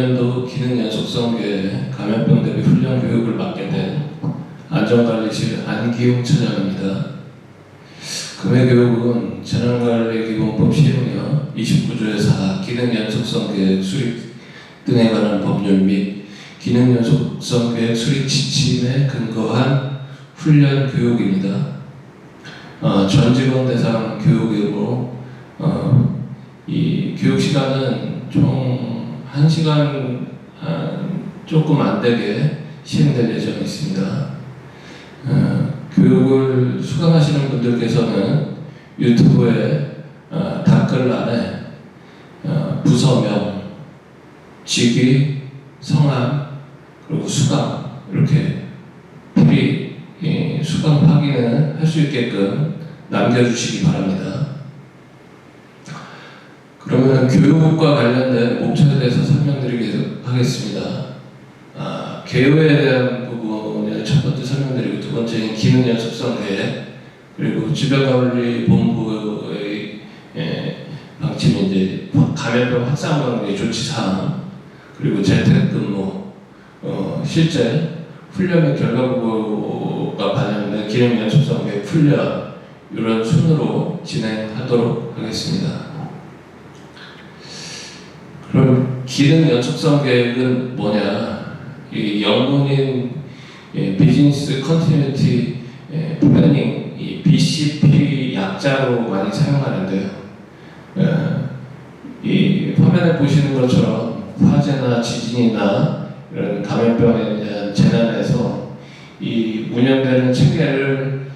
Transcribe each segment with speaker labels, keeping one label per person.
Speaker 1: 2009년도 기능연속성계 감염병 대비 훈련 교육을 맡게 된 안전관리실 안기용 차장입니다. 금해 교육은 재난관리기본법 시행령 29조의 4 기능연속성계획 수립 등에 관한 법률 및 기능연속성계획 수립 지침에 근거한 훈련 교육입니다. 전 직원 대상 교육이고 이 교육 시간은 총 1시간 조금 안 되게 시행될 예정이 있습니다. 교육을 수강하시는 분들께서는 유튜브에 댓글란에 부서명, 직위, 성함, 그리고 수강 이렇게 미리 수강 확인을 할 수 있게끔 남겨주시기 바랍니다. 그러면 교육과 관련된 목적에 대해서 설명드리도록 하겠습니다. 개요에 대한 부분을 첫 번째 설명드리고 두 번째는 기능연속성 계획 그리고 질병관리본부의 방침이 이제 감염병 확산 방지 조치사항 그리고 재택근무 실제 훈련의 결과 보고가 반영된 기능연속성 계획 훈련 이런 순으로 진행하도록 하겠습니다. 그럼 기능연속성 계획은 뭐냐? 이 영문인 비즈니스 컨티뉴티 플래닝, 이 BCP 약자로 많이 사용하는데요. 이 화면에 보시는 것처럼 화재나 지진이나 이런 감염병에 대한 재난에서 이 운영되는 체계를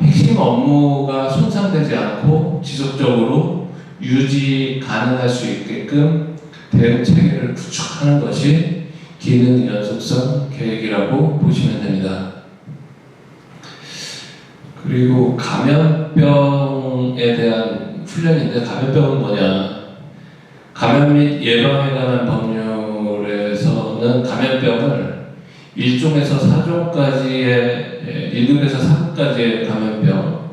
Speaker 1: 핵심 업무가 손상되지 않고 지속적으로 유지 가능할 수 있게끔 대응 체계를 구축하는 것이 기능 연속성 계획이라고 보시면 됩니다. 그리고 감염병에 대한 훈련인데 감염병은 뭐냐? 감염 및 예방에 관한 법률에서는 감염병을 1종에서 4종까지의 1급에서 4급까지의 감염병,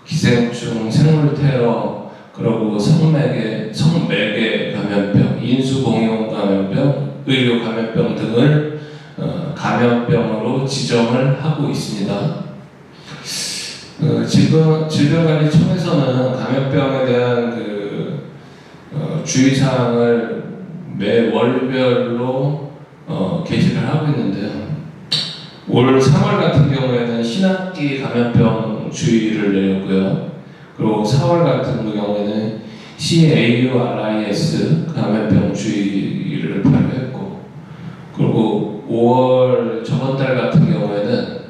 Speaker 1: 기생충, 생물 테러, 그리고 성매개 감염병, 인수공용 감염병, 의료 감염병 등을 감염병으로 지정을 하고 있습니다. 질병관리청에서는 감염병에 대한 주의사항을 매 월별로 게시를 하고 있는데요. 올 3월 같은 경우에는 신학기 감염병 주의를 내렸고요. 그리고 4월 같은 경우에는 CAURIS 감염병 주의를 발표했고, 그리고 5월 저번 달 같은 경우에는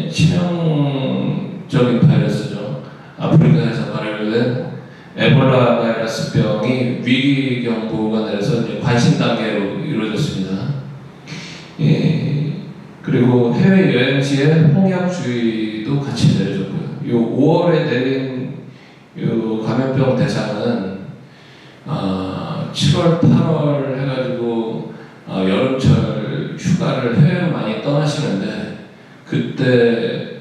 Speaker 1: 치명적인 바이러스죠. 아프리카에서 발견된 에볼라 바이러스 병이 위기 경보가 내려서 이제 관심 단계로 이루어졌습니다. 그리고 해외 여행지의 홍역 주의도 같이 내려졌고요. 요 5월에 내린 요 감염병 대상은 7월, 8월 해가지고 여름철 휴가를 해외 많이 떠나시는데 그때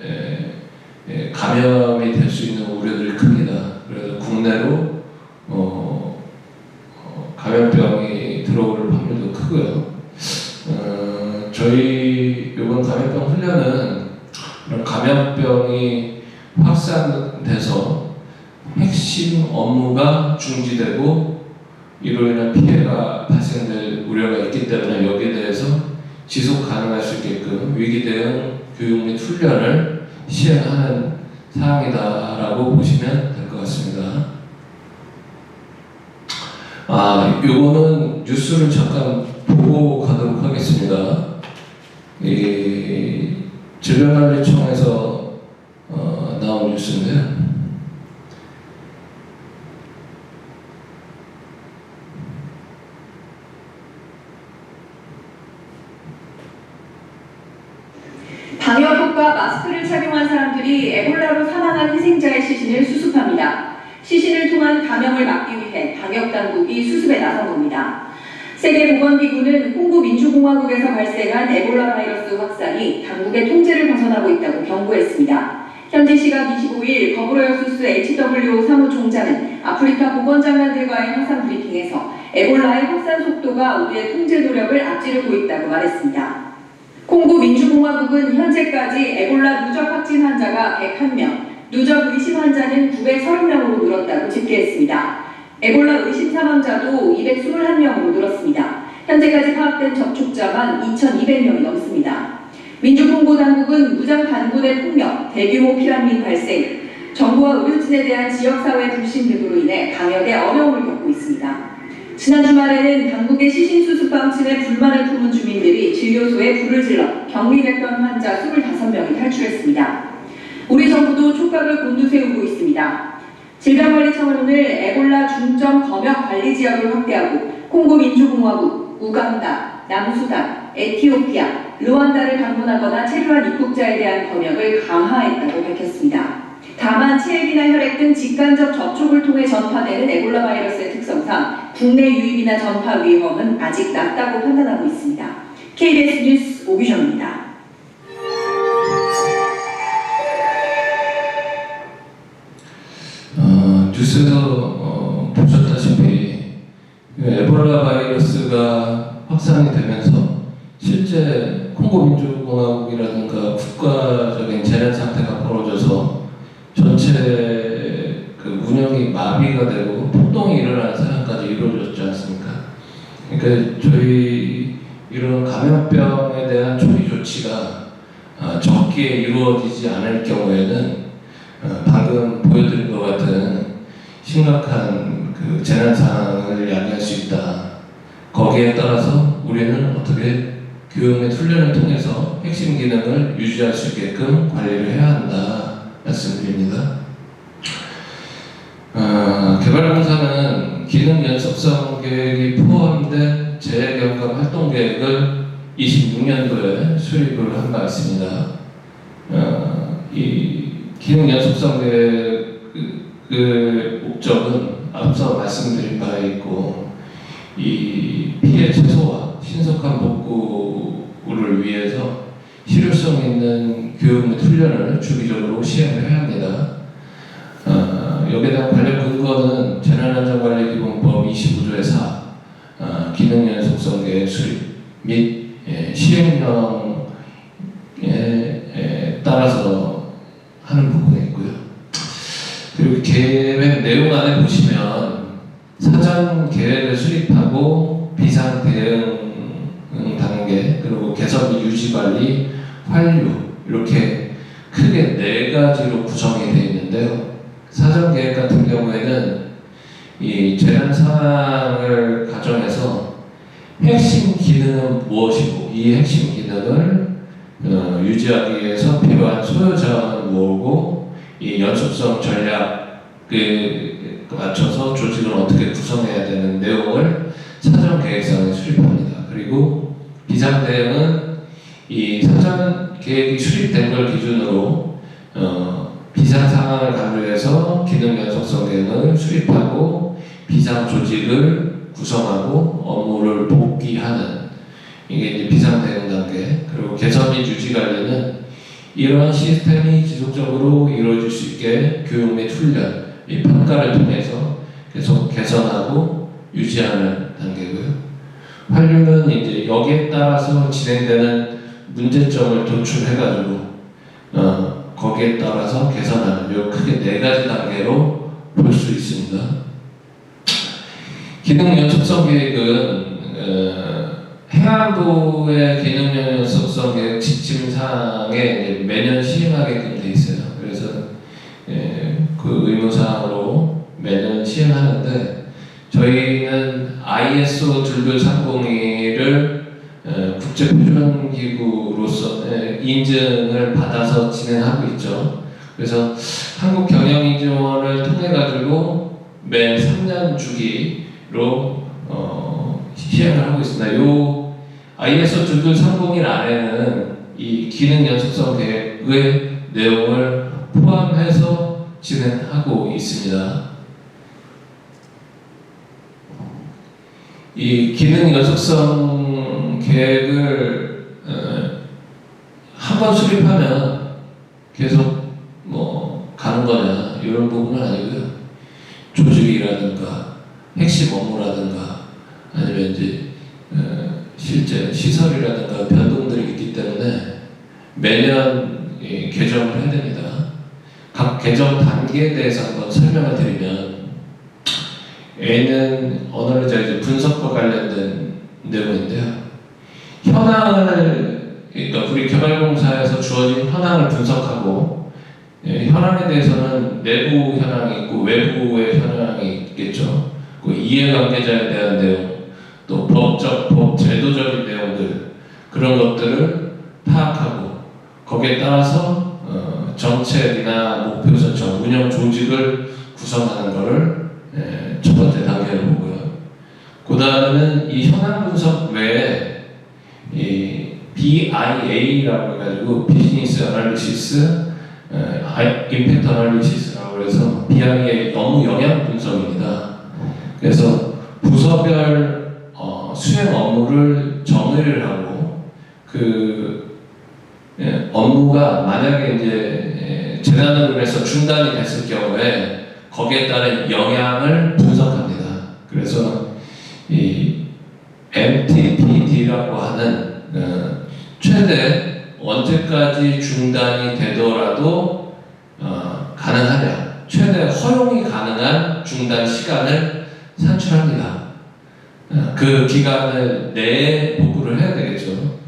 Speaker 1: 감염이 될 수 있는 우려들이 큽니다. 그래서 국내로 감염병이 들어올 확률도 크고요. 저희 이번 감염병 훈련은 감염병이 확산돼서 핵심 업무가 중지되고 이로 인한 피해가 발생될 우려가 있기 때문에 여기에 대해서 지속 가능할 수 있게끔 위기 대응 교육 및 훈련을 시행하는 사항이다라고 보시면 될 것 같습니다. 요거는 뉴스를 잠깐 보고 가도록 하겠습니다. 이 질병관리청에서 나온 뉴스인데요.
Speaker 2: 방역복과 마스크를 착용한 사람들이 에볼라로 사망한 희생자의 시신을 수습합니다. 시신을 통한 감염을 막기 위해 방역당국이 수습에 나선 겁니다. 세계보건기구는 콩고 민주공화국에서 발생한 에볼라 바이러스 확산이 당국의 통제를 벗어나고 있다고 경고했습니다. 현지 시각 25일 거브로여수스 HWO 사무총장은 아프리카 보건장관들과의 화상 브리핑에서 에볼라의 확산 속도가 우리의 통제 노력을 앞지르고 있다고 말했습니다. 콩고 민주공화국은 현재까지 에볼라 누적 확진 환자가 101명, 누적 의심 환자는 930명으로 늘었다고 집계했습니다. 에볼라 의심 사망자도 221명으로 늘었습니다. 현재까지 파악된 접촉자만 2,200명이 넘습니다. 민주공고 당국은 무장 반군의 폭력, 대규모 피난민 발생, 정부와 의료진에 대한 지역사회 불신 등으로 인해 방역에 어려움을 겪고 있습니다. 지난 주말에는 당국의 시신 수습 방침에 불만을 품은 주민들이 진료소에 불을 질러 격리됐던 환자 25명이 탈출했습니다. 우리 정부도 촉각을 곤두세우고 있습니다. 질병관리청은 오늘 에볼라 중점 검역 관리 지역을 확대하고 콩고 민주공화국, 우간다, 남수단, 에티오피아, 르완다를 방문하거나 체류한 입국자에 대한 검역을 강화했다고 밝혔습니다. 다만 체액이나 혈액 등 직간접 접촉을 통해 전파되는 에볼라 바이러스의 특성상 국내 유입이나 전파 위험은 아직 낮다고 판단하고 있습니다. KBS 뉴스 오규정입니다.
Speaker 1: 뉴스에서 보셨다시피 에볼라 바이러스가 확산이 되면서 실제 콩고 민주공화국이라든가 국가적인 재난 상태가 벌어져서 전체 그 운영이 마비가 되고 폭동이 일어나는 상황까지 이루어졌지 않습니까? 그러니까 저희 이런 감염병에 대한 초기 조치가 적기에 이루어지지 않을 경우에는 방금 보여드린 것 같은 심각한 그 재난 상황을 야기할 수 있다. 거기에 따라서 우리는 어떻게 교육 및 훈련을 통해서 핵심 기능을 유지할 수 있게끔 관리를 해야 한다 말씀드립니다. 개발공사는 기능 연속성 계획이 포함된 재경감 활동 계획을 26년도에 수립을 한 바 있습니다. 이 기능 연속성 계획의 목적은 앞서 말씀드린 바에 있고 이 피해 최소화, 신속한 복구를 위해서 실효성 있는 교육 및 훈련을 주기적으로 시행을 해야 합니다. 여기에 대한 관련 근거는 재난안전관리기본법 25조의 4 기능 연속성 계획 수립 및 시행령에 따라서 하는 부분이 있고요. 그리고 계획 내용 안에 보시면 사전 계획을 수립하고 비상 대응 단계, 그리고 개선 및 유지 관리, 환류 이렇게 크게 4가지로 구성이 되어 있는데요. 사전 계획 같은 경우에는 이 재난 상황을 가정해서 핵심 기능은 무엇이고 이 핵심 기능을 유지하기 위해서 필요한 소요 자원을 모으고 이 연속성 전략에 맞춰서 조직을 어떻게 구성해야 되는 내용을 사전 계획상에 수립합니다. 그리고 비상 대응은 이 사전 계획이 수립된 걸 기준으로 비상 상황을 간주해서 기능 연속성 계획을 수립하고 비상 조직을 구성하고 업무를 복귀하는 이게 이제 비상 대응 단계. 그리고 개선 및 유지 관리는 이러한 시스템이 지속적으로 이루어질 수 있게 교육 및 훈련, 이 평가를 통해서 계속 개선하고 유지하는 단계고요. 환류는 이제 여기에 따라서 진행되는 문제점을 도출해가지고 거기에 따라서 개선하는 요 크게 4가지 단계로 볼 수 있습니다. 기능 연속성 계획은 해안도의 기능 연속성 계획 지침사항에 매년 시행하게끔 돼 있어요. 그래서 그 의무사항으로 매년 시행하는데 저희는 ISO 22302를 국제표준기구로서 인증을 받아서 진행하고 있죠. 그래서 한국경영인증원을 통해가지고 매 3년 주기로 시행을 하고 있습니다. 요 ISO 22301 안에는 이 기능 연속성 계획의 내용을 포함해서 진행하고 있습니다. 이 기능 연속성 계획을 한 번 수립하면 계속 가는 거냐 이런 부분은 아니고요. 조직이라든가 핵심 업무라든가 실제 시설이라든가 변동들이 있기 때문에 매년 개정을 해야 됩니다. 각 개정 단계에 대해서 한번 설명을 드리면, A는 언어리자 이제 분석과 관련된 내용인데요. 현황을, 그러니까 우리 개발공사에서 주어진 현황을 분석하고, 현황에 대해서는 내부 현황이 있고 외부의 현황이 있겠죠. 그 이해관계자에 대한 내용, 또 법 제도적인 내용들, 그런 것들을 파악하고 거기에 따라서 정책이나 목표 설정, 운영 조직을 구성하는 것을 첫 번째 단계로 보고요. 그 다음에는 이 현황 분석 외에 이 BIA라고 해가지고 비즈니스 아날리시스, 임팩트 아날리시스라고 해서 BIA 업무 영향 분석입니다. 그래서 부서별 수행 업무를 정의를 하고 업무가 만약에 이제 재난으로 인해서 중단이 됐을 경우에 거기에 따른 영향을 분석합니다. 그래서 이 MTPD라고 하는 최대 언제까지 중단이 되더라도 가능하냐, 최대 허용이 가능한 중단 시간을 산출합니다. 그 기간을 내에 복구를 해야 되겠죠.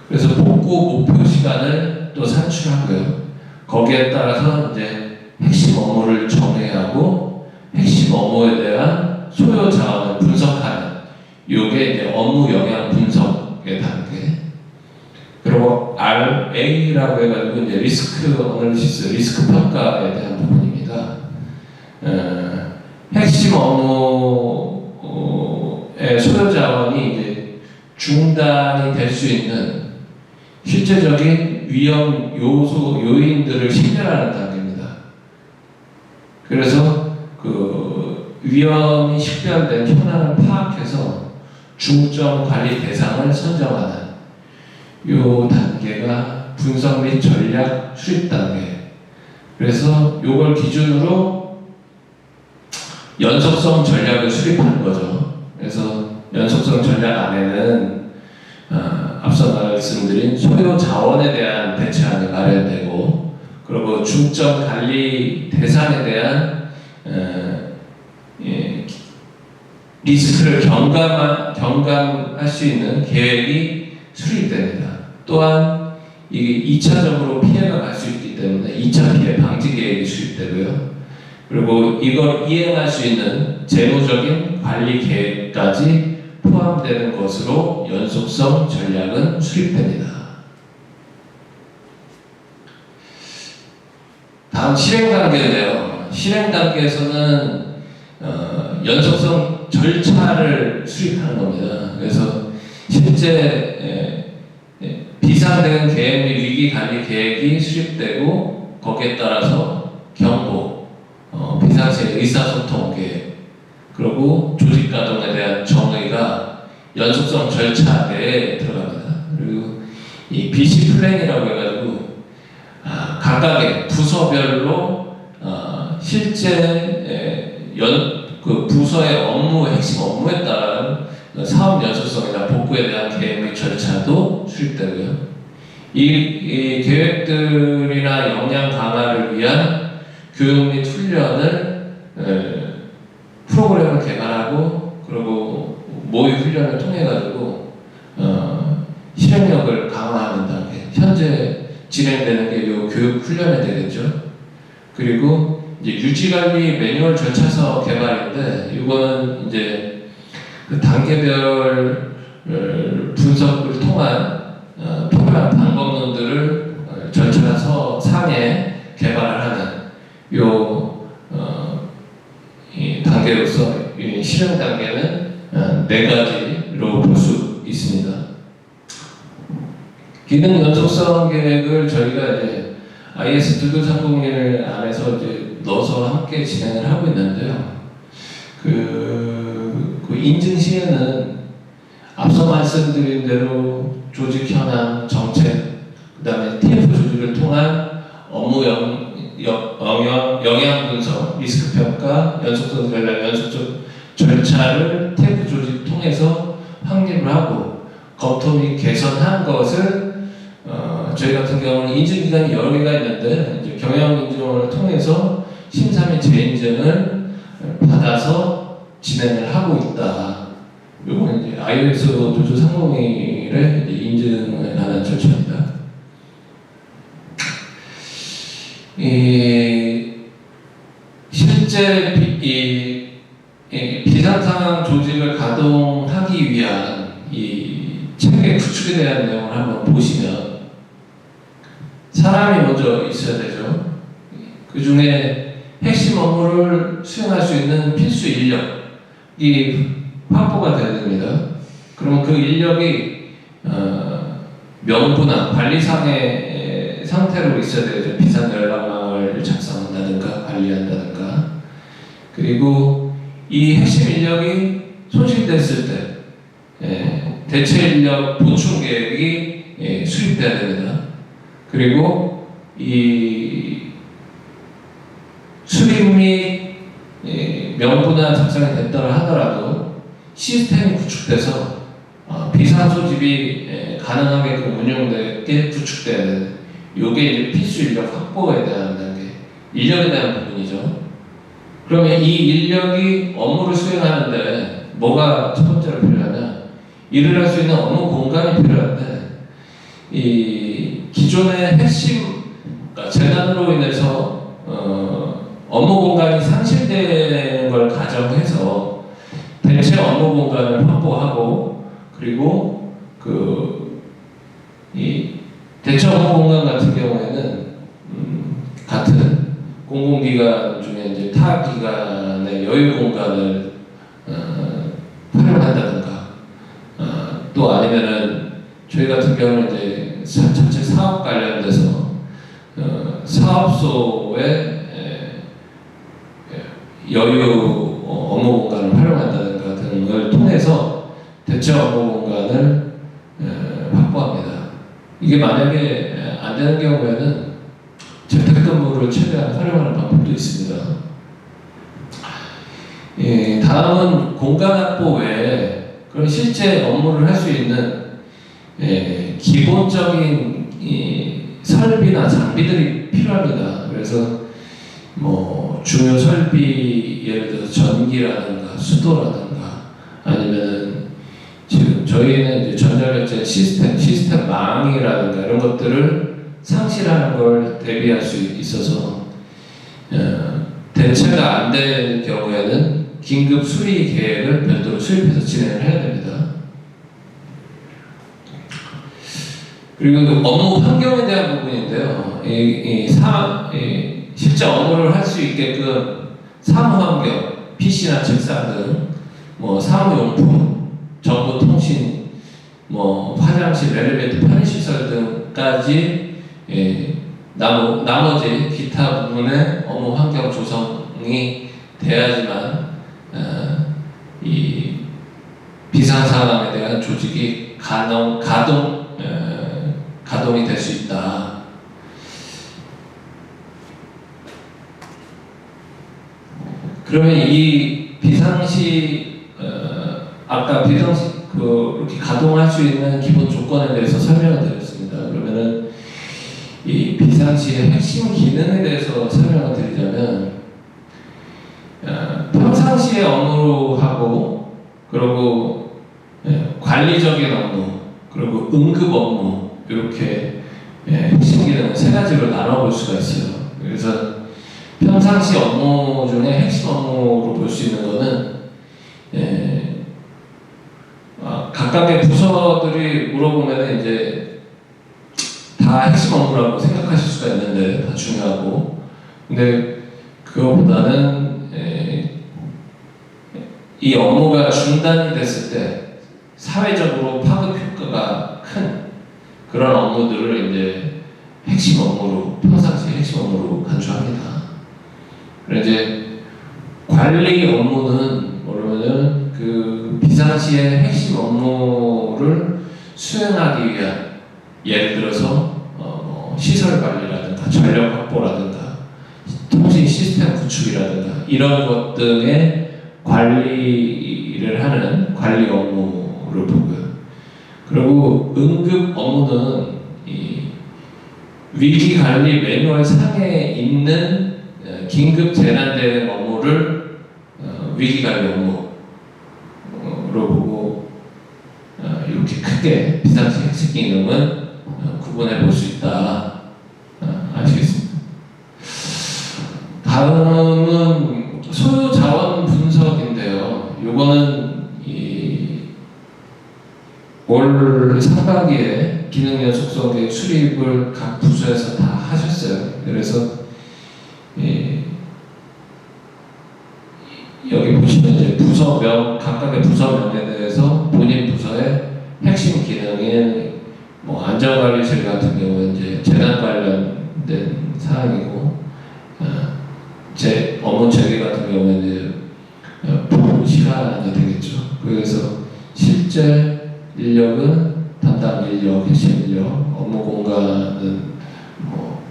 Speaker 1: 그래서 복구 목표 시간을 또 산출하고요. 거기에 따라서 이제 핵심 업무를 정해야 하고 핵심 업무에 대한 소요 자원을 분석하는, 이게 이제 업무 영향 분석의 단계. 그리고 RA라고 해가지고 이제 리스크 어널리시스, 리스크 평가에 대한 부분입니다. 핵심 업무의 소요 자원이 이제 중단이 될 수 있는 실제적인 위험 요인들을 식별하는 단계입니다. 그래서 그 위험이 식별된 현황을 파악해서 중점 관리 대상을 선정하는 이 단계가 분석 및 전략 수립 단계. 그래서 이걸 기준으로 연속성 전략을 수립하는 거죠. 그래서 연속성 전략 안에는 앞서 말씀드린 소요 자원에 대한 대체안이 마련되고, 그리고 중점 관리 대상에 대한 리스크를 경감할 수 있는 계획이 수립됩니다. 또한 이게 2차적으로 피해가 갈 수 있기 때문에 2차 피해 방지 계획이 수립되고요. 그리고 이걸 이행할 수 있는 재무적인 관리 계획까지 포함되는 것으로 연속성 전략은 수립됩니다. 다음 실행 단계인데요. 실행 단계에서는 연속성 절차를 수립하는 겁니다. 그래서 실제 비상대응 계획 및 위기 관리 계획이 수립되고 거기에 따라서 경보, 비상시의 의사소통 계획, 그리고 조직 가동에 대한 정의가 연속성 절차 내에 들어갑니다. 그리고 이 BC 플랜이라고 해가지고 각각의 부서별로 실제 그 부서의 핵심 업무에 따른 사업 연속성이나 복구에 대한 계획 및 절차도 수립되고요. 이 계획들이나 역량 강화를 위한 교육 및 훈련을 프로그램을 개발하고, 그리고 모의 훈련을 통해 가지고 실행력을 강화하는 단계. 현재 진행되는 게 이 교육 훈련이 되겠죠. 그리고 이제 유지관리 매뉴얼 절차서 개발인데, 이거는 이제 그 단계별 분석을 통한 통합 방법론들을 절차서 상에 개발을 하는 이 단계로서 이 실행 단계는 4가지로 볼 수 있습니다. 기능 연속성 계획을 저희가 이제 IS2230을 안에서 이제 넣어서 함께 진행을 하고 있는데요. 그 인증 시에는 앞서 말씀드린 대로 조직 현황, 정책, 그 다음에 TF 조직을 통한 업무 영향 분석, 리스크 평가, 연속성 전략, 연속적 절차를 TF 조직 통해서 확립을 하고, 검토 및 개선한 것을 저희 같은 경우는 인증기관이 여러 개가 있는데 이제 경영인증원을 통해서 심사 및 재인증을 받아서 진행을 하고 있다. 이거는 이제 ISO 조조 301의 인증에 관한 절차입니다. 실제 비상상황 조직을 가동하기 위한 이 체계 구축에 대한 내용을 한번 보시면 사람이 먼저 있어야 되죠. 그 중에 핵심 업무를 수행할 수 있는 필수 인력이 확보가 돼야 됩니다. 그러면 그 인력이 명분화, 관리상의 상태로 있어야 되죠. 비상연락망을 작성한다든가 관리한다든가. 그리고 이 핵심 인력이 손실됐을 때 대체 인력 보충 계획이 수립돼야 됩니다. 그리고 이 수립 및 명분화 작성이 됐다고 하더라도 시스템이 구축돼서 비상 소집이 가능하게끔 운영되게 구축돼야 되는 이게 이제 필수 인력 확보에 대한 단계, 인력에 대한 부분이죠. 그러면 이 인력이 업무를 수행하는데 뭐가 첫 번째로 필요하냐? 일을 할 수 있는 업무 공간이 필요한데 이 기존의 핵심 그러니까 재난으로 인해서 업무 공간이 상실되는 걸 가정해서 대체 업무 공간을 확보하고 그리고 이 대체 업무 공간 같은 경우에는 같은 공공기관 중에 이제 타 기관의 여유 공간을 활용한다든가 또 아니면은 저희 같은 경우는 이제 자체 사업 관련돼서 사업소의 여유 업무 공간을 활용한다든가 등을 통해서 대체 업무 공간을 확보합니다. 이게 만약에 안 되는 경우에는 재택근무를 최대한 활용하는 방법도 있습니다. 다음은 공간 확보 외에 그런 실제 업무를 할 수 있는 기본적인 설비나 장비들이 필요합니다. 그래서 뭐 중요 설비 예를 들어서 전기라든가 수도라든가 아니면 지금 저희는 이제 전자결제 시스템망이라든가 이런 것들을 상실하는 걸 대비할 수 있어서 대체가 안 될 경우에는 긴급 수리 계획을 별도로 수립해서 진행을 해야 됩니다. 그리고 그 업무 환경에 대한 부분인데요. 실제 업무를 할 수 있게끔 사무 환경, PC나 책상 등 뭐 사무용품, 정보통신, 뭐 화장실, 엘리베이터, 편의시설 등까지 나머지 기타 부분의 업무 환경 조성이 돼야지만 이 비상 상황에 대한 조직이 가동이 될 수 있다. 그러면 이 비상시 아까 비상시 이렇게 가동할 수 있는 기본 조건에 대해서 설명을 드렸습니다. 그러면은 이 비상시의 핵심 기능에 대해서 설명을 드리자면 평상시의 업무로 하고 그리고 관리적인 업무 그리고 응급 업무 이렇게 핵심 기능을 세 가지로 나눠볼 수가 있어요. 그래서 평상시 업무 중에 핵심 업무로 볼 수 있는 거는 각각의 부서들이 물어보면 이제 다 핵심 업무라고 생각하실 수가 있는데 다 중요하고 근데 그거보다는 이 업무가 중단이 됐을 때 사회적으로 파급 효과가 큰 그런 업무들을 이제 핵심 업무로 평상시 핵심 업무로 간주합니다. 그리고 이제 관리 업무는 뭐냐면 그 비상시의 핵심 업무를 수행하기 위한 예를 들어서 시설 관리라든가 전력 확보라든가 통신 시스템 구축이라든가 이런 것 등의 관리를 하는 관리 업무를 보고요. 그리고 응급 업무는 이 위기관리 매뉴얼 상에 있는 긴급 재난 대응 업무를 위기관리 업무로 보고 이렇게 크게 비상시 핵심 기능은 구분해 볼 수 있다. 아시겠습니다. 다음은 소요 자원 분석인데요. 요거는 올 상반기에 기능 연속성 계획 수립을 각 부서에서 다 하셨어요. 그래서 여기 보시면 이제 부서명, 각각의 부서명에 대해서 본인 부서의 핵심 기능인 뭐 안전관리실 같은 경우는 이제 재난 관련된 사항이고, 제 업무 체계 같은 경우는 이제 보호 시간이 되겠죠. 그래서 실제 인력은 담당 인력, 핵심 인력, 업무 공간은 뭐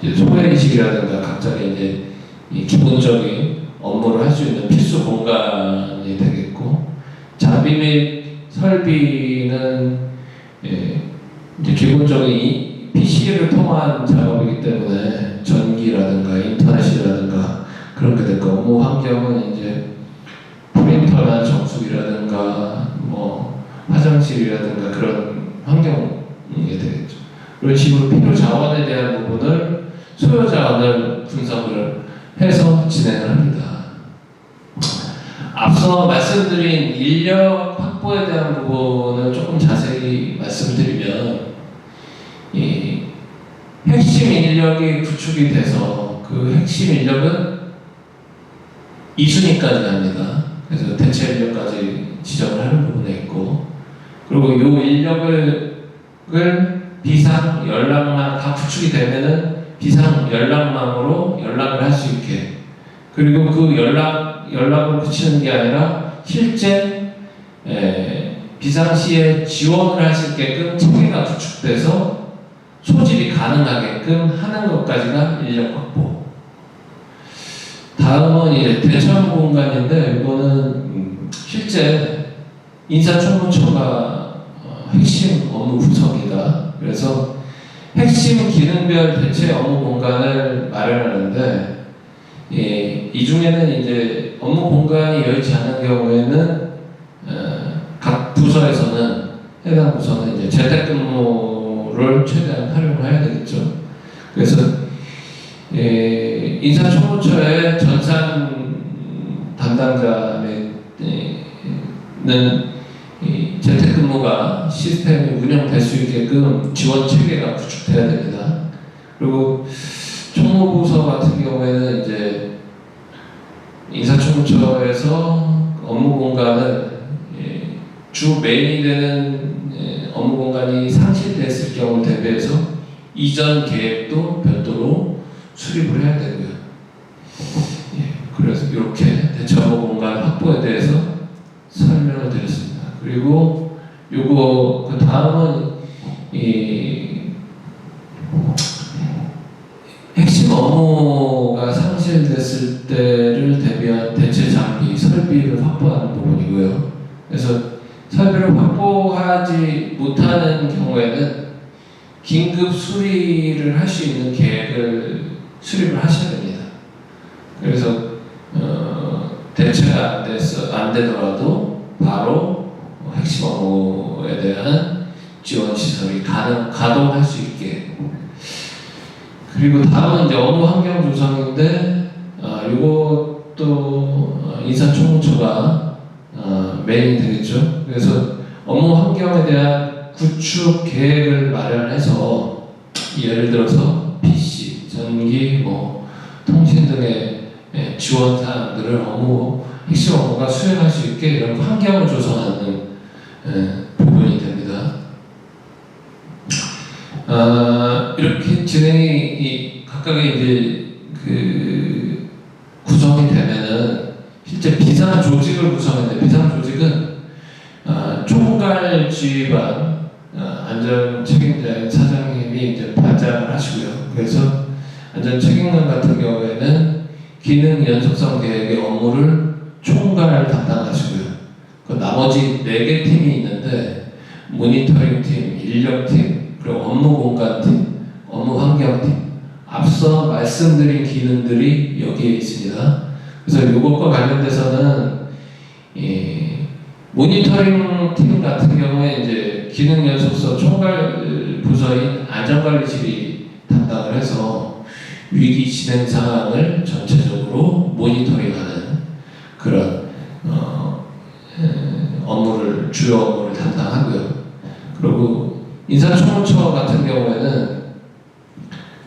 Speaker 1: 이제 소외의식이라든가 각자의 이제 이 기본적인 업무를 할 수 있는 필수 공간이 되겠고, 장비 및 설비는 이제 기본적인 이 PC를 통한 작업이기 때문에 전기라든가 인터넷이라든가 그렇게 될 거고, 업무 환경은 이제 프린터나 정수기라든가 뭐 화장실이라든가 그런 환경이 되겠죠. 이런 식으로 필요 자원에 대한 부분을 소요 자원을 분석을 해서 진행을 합니다. 앞서 말씀드린 인력 확보에 대한 부분을 조금 자세히 말씀드리면, 이 핵심 인력이 구축이 돼서 그 핵심 인력은 2순위까지 갑니다. 그래서 대체 인력까지 지정을 하는 부분에 있고, 그리고 이 인력을 비상 연락망 다 구축이 되면은 비상 연락망으로 연락을 할 수 있게, 그리고 그 연락을 붙이는 게 아니라 실제 비상시에 지원을 할 수 있게끔 체계가 구축돼서 소집이 가능하게끔 하는 것까지가 인력 확보. 다음은 이제 대처 공간인데, 이거는 실제 인사총무처가 핵심 업무 구성이다. 그래서 핵심 기능별 대체 업무 공간을 마련하는데, 이 중에는 이제 업무 공간이 여의치 않은 경우에는 각 부서에서는, 해당 부서는 이제 재택근무를 최대한 활용을 해야 되겠죠. 그래서 인사총무처의 전산 담당자는 재택근무가 시스템이 운영될 수 있게끔 지원 체계가 구축돼야 됩니다. 그리고 총무부서 같은 경우에는 이제 인사총무처에서 업무 공간을 주 메인이 되는 업무 공간이 상실됐을 경우 대비해서 이전 계획도 별도로 수립을 해야 되고요. 그래서 이렇게 대체 업무 공간 확보에 대해서 설명을 드렸습니다. 그리고 요거 그 다음은 이 핵심 업무가 상실됐을 때를 대비한 대체 장비, 설비를 확보하는 부분이고요. 그래서 설비를 확보하지 못하는 경우에는 긴급 수리를 할 수 있는 계획을 수립을 하셔야 됩니다. 그래서 대체가 안 되더라도 바로 핵심 업무에 대한 지원 시설이 가동할 수 있게. 그리고 다음은 이제 업무 환경 조성인데, 이것도 인사총무처가 메인이 되겠죠. 그래서 업무 환경에 대한 구축 계획을 마련해서, 예를 들어서 PC, 전기, 뭐 통신 등의 지원 사항들을 핵심 업무가 수행할 수 있게 이런 환경을 조성하는 부분이 됩니다. 이렇게 진행이 각각의 이제 그 구성이 되면은 실제 비상 조직을 구성했는데, 비상 조직은 총괄 지휘관 안전 책임자 사장님이 이제 발장을 하시고요. 그래서 안전 책임관 같은 경우에는 기능 연속성 계획의 업무를 총괄 담당하시고요. 그 나머지 4개 팀이 있는데, 모니터링팀, 인력팀, 그리고 업무공간팀, 업무환경팀, 앞서 말씀드린 기능들이 여기에 있습니다. 그래서 이것과 관련돼서는 모니터링 팀 같은 경우에 이제 기능 연속서 총괄 부서인 안전관리실이 담당을 해서 위기 진행 상황을 전체적으로 모니터링하는 그런 주요 업무를 담당하고요. 그리고 인사청문처 같은 경우에는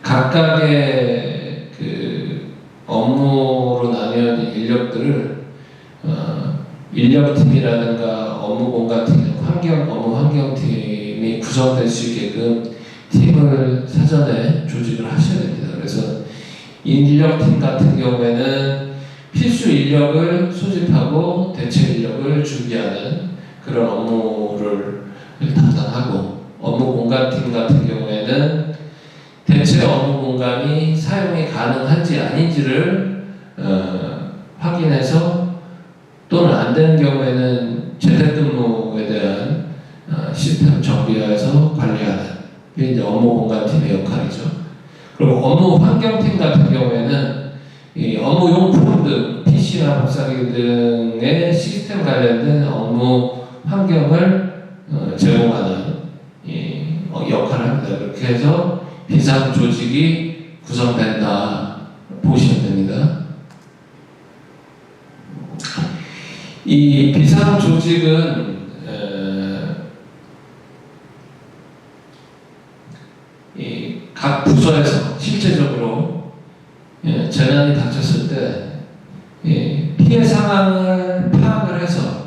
Speaker 1: 각각의 그 업무로 나뉘어진 인력들을 인력팀이라든가 업무공간팀, 업무환경팀이 구성될 수 있게끔 팀을 사전에 조직을 하셔야 됩니다. 그래서 인력팀 같은 경우에는 필수 인력을 소집하고 대체 인력을 준비하는 그런 업무를 담당하고, 업무공간팀 같은 경우에는 대체 업무공간이 사용이 가능한지 아닌지를 확인해서 또는 안 되는 경우에는 재택근무에 대한 시스템 정비해서 관리하는 게 이제 업무공간팀의 역할이죠. 그리고 업무환경팀 같은 경우에는 이 업무용품 등 PC나 복사기 등의 시스템 관련된 업무 환경을 제공하는 역할을 합니다. 그렇게 해서 비상 조직이 구성된다 보시면 됩니다. 이 비상 조직은 각 부서에서 실제적으로 재난이 닥쳤을 때 피해 상황을 파악을 해서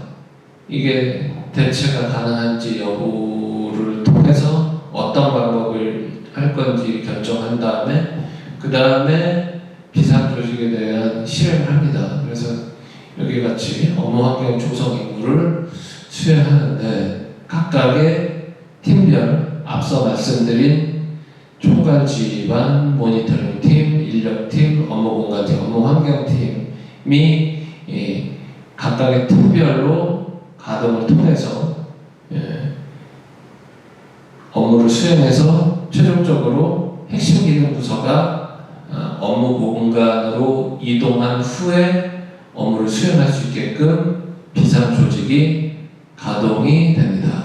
Speaker 1: 이게 대처가 가능한지 여부를 통해서 어떤 방법을 할 건지 결정한 다음에 그 다음에 비상 조직에 대한 실행을 합니다. 그래서 여기 같이 업무환경 조성 임무를 수행하는데 각각의 팀별 앞서 말씀드린 총괄지휘반, 모니터링팀, 인력팀, 업무공간팀, 업무환경팀이 각각의 팀별로 가동을 통해서 업무를 수행해서 최종적으로 핵심 기능 부서가 업무 공간으로 이동한 후에 업무를 수행할 수 있게끔 비상 조직이 가동이 됩니다.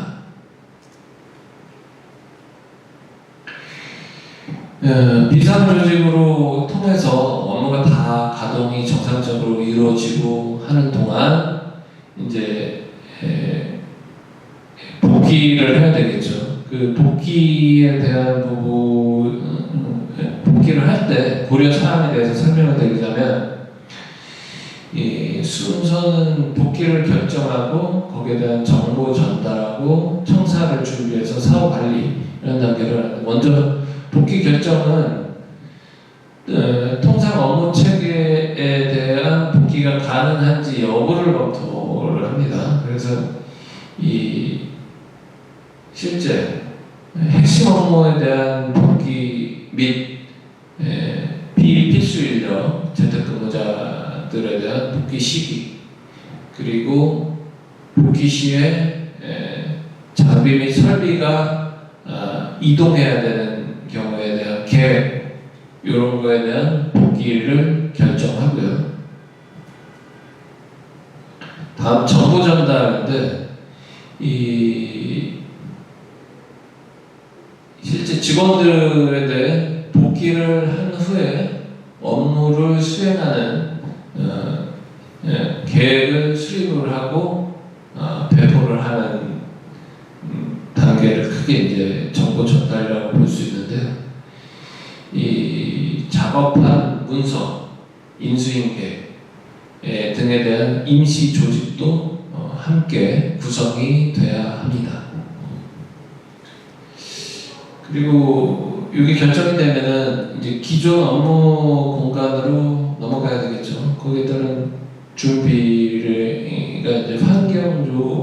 Speaker 1: 비상 조직으로 통해서 업무가 다 가동이 정상적으로 이루어지고 하는 동안 이제 복귀를 해야 되겠죠. 그 복귀에 대한 복귀를 할 때 고려 사항에 대해서 설명을 드리자면, 이 순서는 복귀를 결정하고 거기에 대한 정보 전달하고 청사를 준비해서 사후 관리 이런 단계를 하는데, 먼저 복귀 결정은 통상 업무 체계에 대한 복귀가 가능한지 여부를 검토를 합니다. 그래서 이 실제 핵심 업무에 대한 복귀 및 비필수 인력, 재택근무자들에 대한 복귀 시기, 그리고 복귀 시에 장비 및 설비가 이동해야 되는 경우에 대한 계획, 이런 거에 대한 복귀를 결정하고요. 다음 정보 전달인데, 실제 직원들에 대해 복귀를 한 후에 업무를 수행하는 계획을 수립을 하고 배포를 하는 단계를 크게 이제 정보 전달이라고 볼 수 있는데요. 이 작업한 문서, 인수인계 등에 대한 임시 조직도 함께 구성이 돼야 합니다. 그리고 이게 결정이 되면은 이제 기존 업무 공간으로 넘어가야 되겠죠. 거기에 따른 준비가 이제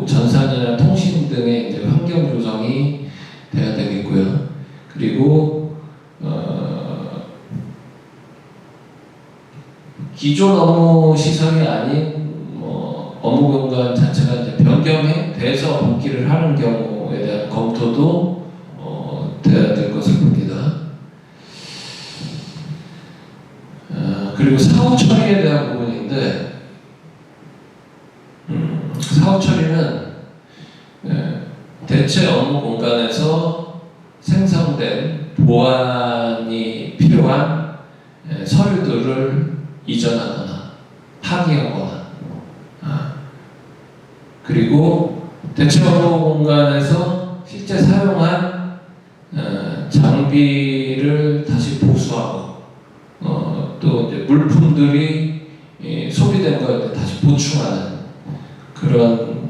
Speaker 1: 전산이나 통신 등의 이제 환경 조성이 돼야 되겠고요. 그리고 기존 업무 시설이 아닌 업무 공간 자체가 이제 변경이 돼서 복귀를 하는 경우 내용에 대한 검토도 돼야 될 것을 봅니다. 그리고 사후 처리에 대한 부분인데, 사후 처리는 대체 업무 공간에서 생성된 보완이 필요한 서류들을 이전하거나 파기하거나, 그리고 대체 업무 공간에서 실제 사용한 장비를 다시 보수하고, 또 이제 물품들이 소비된 걸 다시 보충하는 그런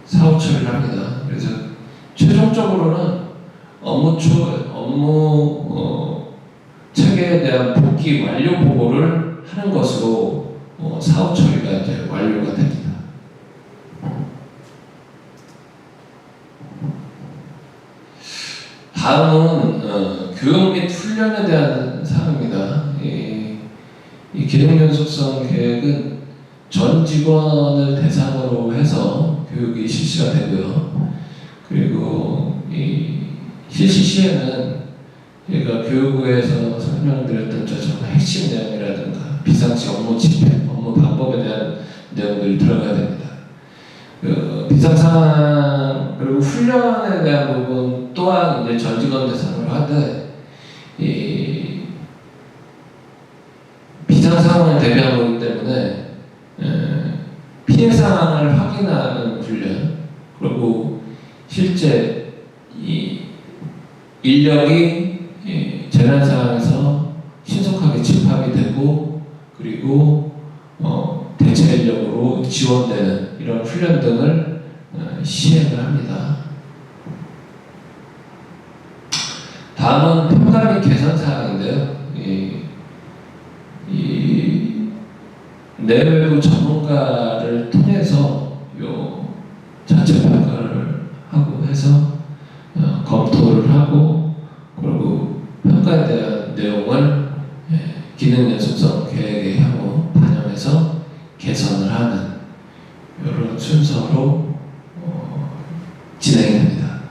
Speaker 1: 사후 처리를 합니다. 그래서 최종적으로는 업무 체계에 대한 복귀 완료 보고를 하는 것으로 사후 처리가 이제 완료가 됩니다. 다음은 교육 및 훈련에 대한 사항입니다. 이 기능연속성 계획은 전 직원을 대상으로 해서 교육이 실시가 되고요. 그리고 이 실시 시에는 저희가 교육부에서 설명드렸던 핵심 내용이라든가 비상시 업무 집행, 업무 방법에 대한 내용들이 들어가야 됩니다. 비상 상황 그리고 훈련에 대한 부분 또한 이제 전 직원 대상으로 하되, 이 비상 상황을 대비한 거기 때문에 피해 상황을 확인하는 훈련, 그리고 실제 이 인력이 재난 상황에서 신속하게 집합이 되고, 그리고 대체 인력으로 지원되는 이런 훈련 등을 시행을 합니다. 다음은 평가 및 개선 사항인데요. 이 내외부 전문가를 통해서 요 자체 평가를 하고 해서 검토를 하고, 그리고 평가에 대한 내용을 기능 연속성 계획에 향후 반영해서 개선을 하는 이런 순서로 진행됩니다.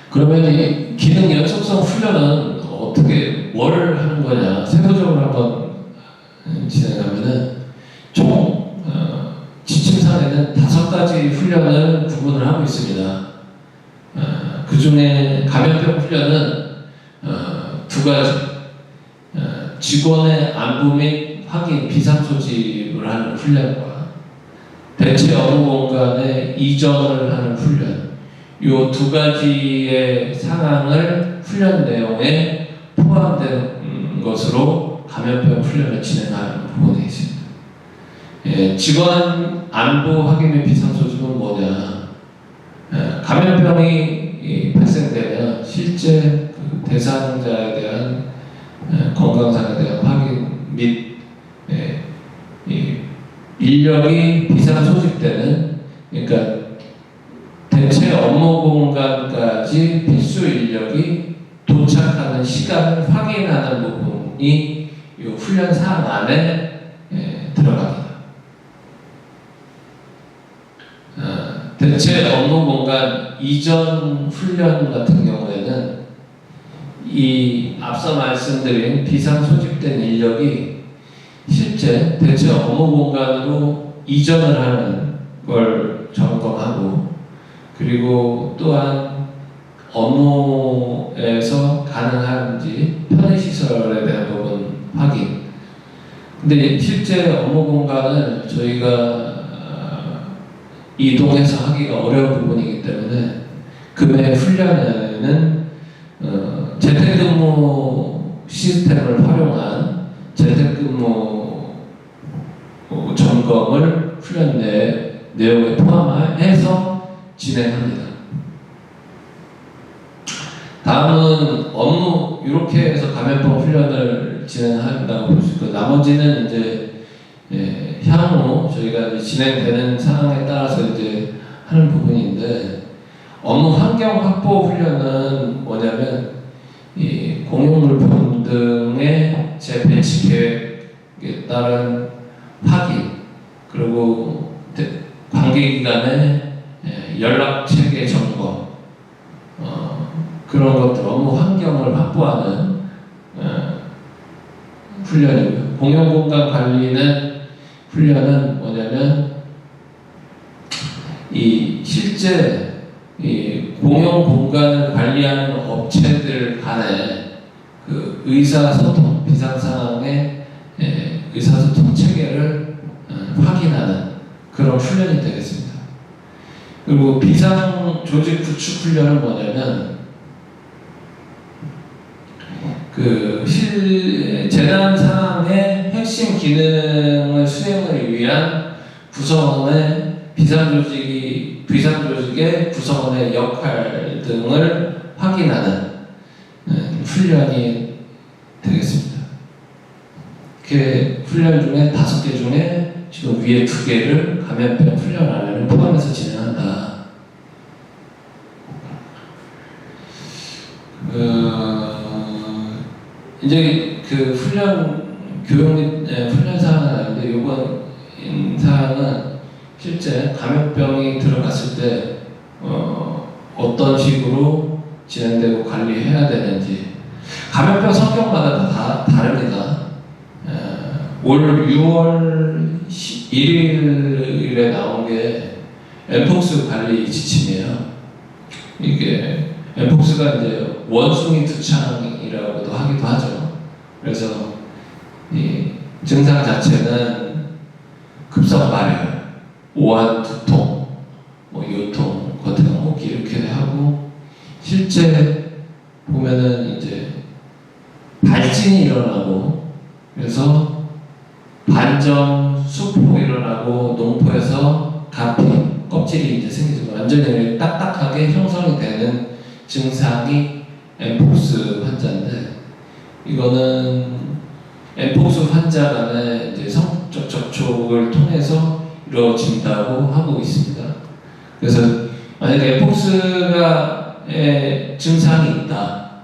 Speaker 1: 그러면 이 기능 연속성 훈련은 어떻게 뭘 하는 거냐, 세부적으로 한번 진행하면은 총 지침상에는 5가지 훈련을 구분을 하고 있습니다. 그 중에 감염병 훈련은 2가지, 직원의 안부 및 확인, 비상 소집을 하는 훈련과 대체 업무 공간의 이전을 하는 훈련, 이 2가지의 상황을 훈련 내용에 포함된 것으로 감염병 훈련을 진행하는 부분이 있습니다. 직원 안부 확인 및 비상 소집은 뭐냐? 감염병이 발생되면 실제 그 대상자에 대한 건강상에 대한 확인 및 인력이 비상 소집되는, 그러니까 대체 업무 공간까지 필수 인력이 도착하는 시간을 확인하는 부분이 이 훈련 사항 안에 들어갑니다. 대체 업무 공간 이전 훈련 같은 경우에는 이 앞서 말씀드린 비상 소집된 인력이 실제 대체 업무 공간으로 이전을 하는 걸 점검하고, 그리고 또한 업무에서 가능한지 편의시설에 대한 부분 확인. 근데 실제 업무 공간을 저희가 이동해서 하기가 어려운 부분이기 때문에 금해 훈련에는 재택근무 시스템을 활용한 재택근무 점검을 훈련 내용에 포함해서 진행합니다. 다음은 업무, 이렇게 해서 감염병 훈련을 진행한다고 볼 수 있고, 나머지는 이제 향후 저희가 이제 진행되는 상황에 따라서 이제 하는 부분인데, 업무 환경 확보 훈련은 뭐냐면 이 공용물품 등의 재배치 계획에 따른 확인, 그리고 관계기관의 연락체계 점검, 그런 것들, 업무 환경을 확보하는 훈련이고요. 공용공간 관리는 훈련은 뭐냐면 이 실제 이 공용공간을 관리하는 업체들 간의 그 의사소통, 비상상황의 의사소통 체계를 확인하는 그런 훈련이 되겠습니다. 그리고 비상조직 구축 훈련은 뭐냐면 재난 상황의 핵심 기능을 수행을 위한 구성원의 비상조직의 구성원의 역할 등을 확인하는 훈련이 되겠습니다. 그 훈련 중에 5개 중에 지금 위에 2개를 감염병 훈련 안에는 포함해서 진행한다. 이제 그 교육 및 훈련 사항은 아닌데 이번 사항은 실제 감염병이 들어갔을 때 어떤 식으로 진행되고 관리해야 되는지. 감염병 성격마다 다 다릅니다. 올 6월 1일에 나온 게 엠폭스 관리 지침이에요. 이게 엠폭스가 이제 원숭이 두창이라고도 하기도 하죠. 그래서 이 증상 자체는 급성 발열, 오한 두통, 요통, 겉에 홍기 이렇게 하고, 실제 보면은 이제 발진이 일어나고, 그래서 반점, 수포 일어나고, 농포에서 가피, 껍질이 이제 생기죠. 완전히 딱딱하게 형성이 되는 증상이 엠폭스 환자인데, 이거는 엠폭스 환자 간의 이제 성적 접촉을 통해서 이루어진다고 하고 있습니다. 그래서 만약에 엠폭스의 증상이 있다,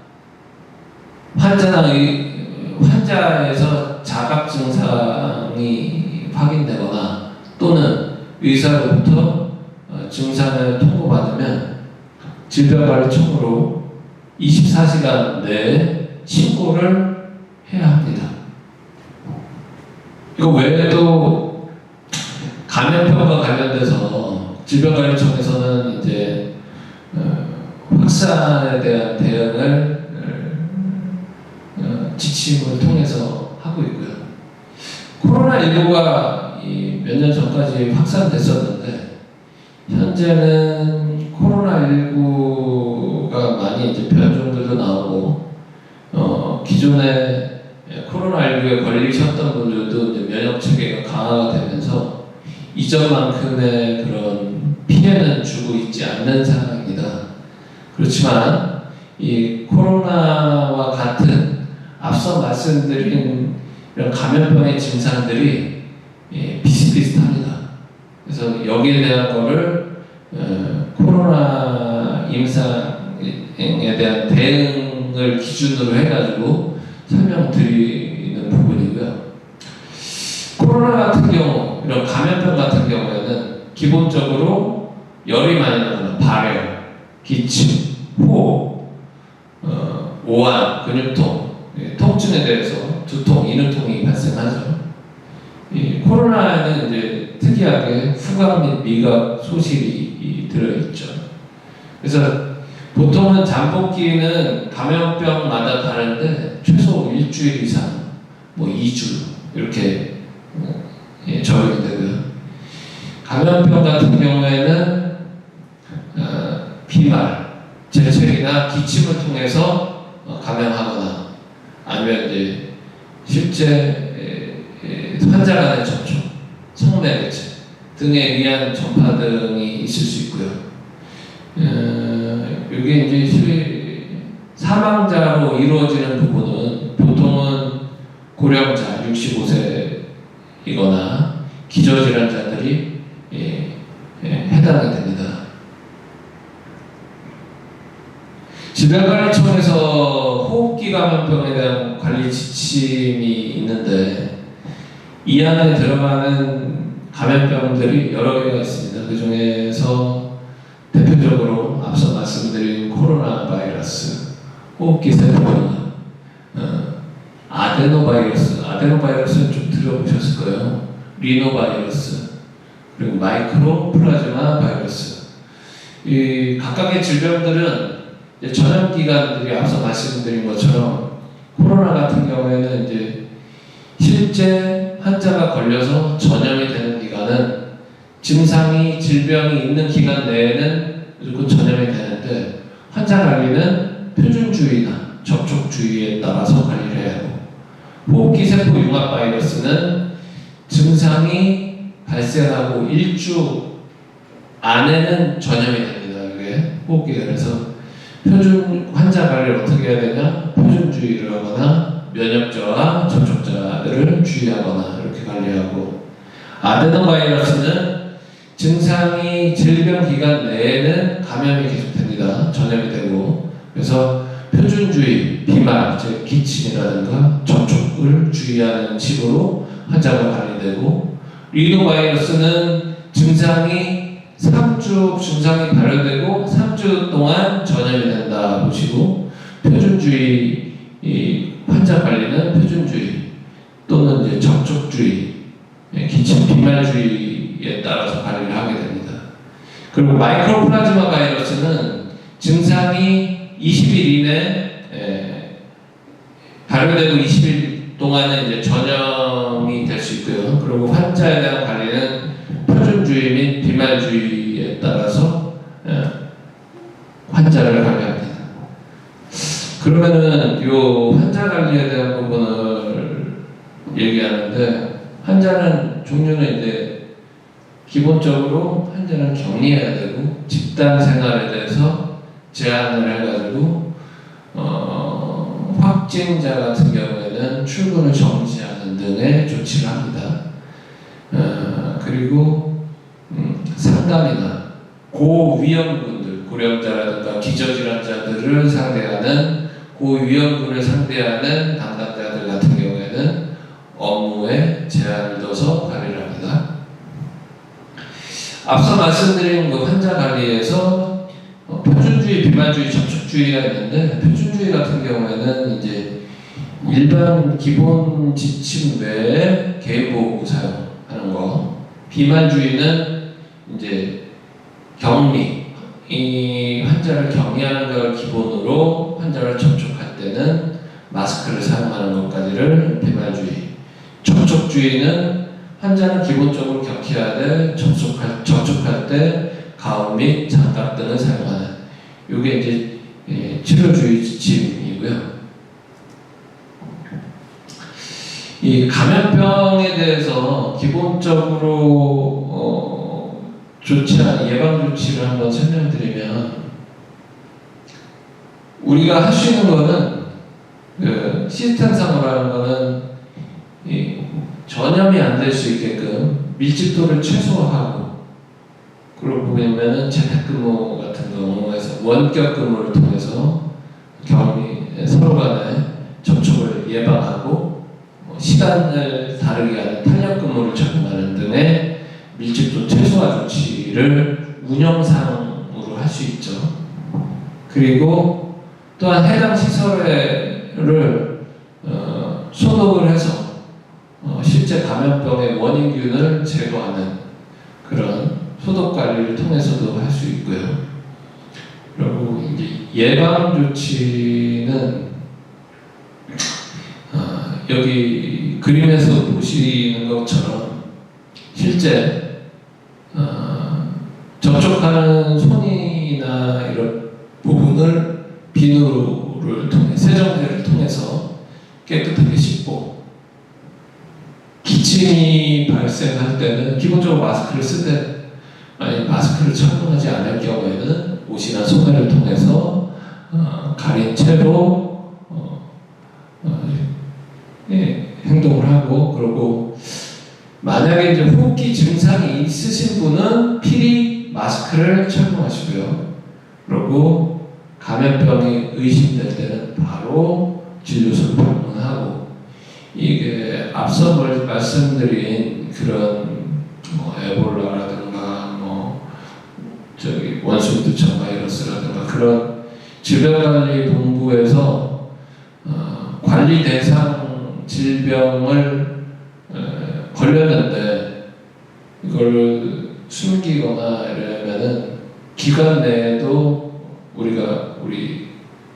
Speaker 1: 환자에서 자각 증상이 확인되거나 또는 의사로부터 증상을 통보받으면 질병관리청으로 24시간 내에 신고를 해야 합니다. 이거 외에도 감염병과 관련돼서 질병관리청에서는 이제 확산에 대한 대응을 지침을 통해서 하고 있고요. 코로나19가 몇 년 전까지 확산됐었는데 현재는 코로나19가 많이 이제 변종들도 나오고 기존에 코로나19에 걸리셨던 분들도 이제 면역 체계가 강화가 되면서 이전만큼의 그런 피해는 주고 있지 않는 상황입니다. 그렇지만 이 코로나와 같은 앞서 말씀드린 이런 감염병의 증상들이 비슷비슷합니다. 그래서 여기에 대한 거를 코로나 임상에 대한 대응을 기준으로 해가지고 설명드리는 부분이고요. 코로나 같은 경우, 이런 감염병 같은 경우에는 기본적으로 열이 많이 나거나 발열, 기침, 호흡, 오한, 근육통, 통증에 대해서 두통, 인후통이 발생하죠. 이 코로나에는 이제 특이하게 후각 및 미각 소실이 들어있죠. 그래서 보통은 잠복기는 감염병마다 다른데 최소 일주일 이상, 2주 이렇게 적용이 되고요. 감염병 같은 경우에는 비말, 재채기나 기침을 통해서 감염하거나 아니면 이제 실제 환자 간의 접촉, 성내 매체 등에 의한 전파 등이 있을 수 있고요. 이게 이제 사망자로 이루어지는 부분은 보통은 고령자 65세이거나 기저질환자들이 해당이 됩니다. 질병관리청에서 호흡기 감염병에 대한 관리 지침이 있는데 이 안에 들어가는 감염병들이 여러 개가 있습니다. 그 중에서 대표적으로 앞서 말씀드린 코로나 바이러스, 호흡기 세포, 아데노바이러스는 좀 들어보셨을 거예요. 리노바이러스, 그리고 마이크로 플라즈마 바이러스. 이 각각의 질병들은 이제 전염 기간들이 앞서 말씀드린 것처럼 코로나 같은 경우에는 이제 실제 환자가 걸려서 전염이 되는 기간은 증상이 질병이 있는 기간 내에는 무조건 전염이 되는데 환자 관리는 표준주의나 접촉주의에 따라서 관리를 해야 하고 호흡기 세포 융합 바이러스는 증상이 발생하고 1주 안에는 전염이 됩니다. 이게 호흡기가 그래서 표준 환자 관리를 어떻게 해야 되냐? 표준주의를 하거나 면역자와 접촉자들을 주의하거나 이렇게 관리하고 아데노바이러스는 증상이 질병 기간 내에는 감염이 계속됩니다. 전염이 되고 그래서 표준주의, 비말, 즉 기침이라든가 접촉을 주의하는 식으로 환자가 관리되고 리노바이러스는 증상이 3주 증상이 발현되고 3주 동안 전염이 된다 보시고 표준주의 이 환자 관리는 표준주의 또는 이제 접촉주의, 기침 비말주의에 따라서 관리를 하게 됩니다. 그리고 마이크로 플라즈마 바이러스는 증상이 20일 이내 발효되고 20일 동안은 이제 전염이 될 수 있고요. 그리고 환자에 대한 관리는 표준주의 및 비말주의에 따라서 환자를 관리합니다. 그러면은 이 환자 관리에 대한 부분을 얘기하는데 환자는 종류는 이제 기본적으로 환자는 격리해야 되고 집단 생활에 대해서 제한을 해가지고 확진자 같은 경우에는 출근을 정지하는 등의 조치를 합니다. 그리고 상담이나 고위험군들, 고령자라든가 기저질환자들을 상대하는 고위험군을 상대하는 담당자들 같은 경우에는 업무에 제한을 둬서 관리를 합니다. 앞서 말씀드린 그 환자 관리에서 표준주의, 비말주의, 접촉주의가 있는데 표준주의 같은 경우에는 이제 일반 기본 지침 외에 개인보호구 사용하는 거. 비말주의는 이제 격리, 이 환자를 격리하는 걸 기본으로 환자를 접촉할 때는 마스크를 사용하는 것까지를 비말주의. 접촉주의는 환자는 기본적으로 격해야 접촉할 때 가운 및 장갑 등을 사용하는. 이게 이제 치료주의 지침이고요. 이 감염병에 대해서 기본적으로 조치한 예방 조치를 한번 설명드리면 우리가 할 수 있는 거는 그 시스템상으로 하는 거는 전염이 안 될 수 있게끔 밀집도를 최소화하고 그리고 보면은 재택근무 같은 경우에서 원격 근무를 통해서 서로 간에 접촉을 예방하고 시간을 다르게 하는 탄력 근무를 적용하는 등의 밀집도 최소화 조치를 운영상으로 할 수 있죠. 그리고 또한 해당 시설을 소독을 해서 실제 감염병의 원인균을 제거하는 그런 소독 관리를 통해서도 할 수 있고요. 그리고 이제 예방 조치는 여기 그림에서 보시는 것처럼 실제 접촉하는 손이나 이런 부분을 비누를 통해 세정제를 통해서 깨끗하게 씻고 기침이 발생할 때는 기본적으로 마스크를 쓰되 만약 마스크를 착용하지 않을 경우에는 옷이나 소매를 통해서 가린 채로 행동을 하고 그리고 만약에 이제 호흡기 증상이 있으신 분은 필히 마스크를 착용하시고요. 그리고 감염병이 의심될 때는 바로 진료소를 방문하고 이게 앞서 말씀드린 그런 에볼라라든가 원숭이두청 바이러스라든가 그런 질병관리본부에서 관리 대상 질병을 걸렸는데 이걸 숨기거나 이러면은 기관 내에도 우리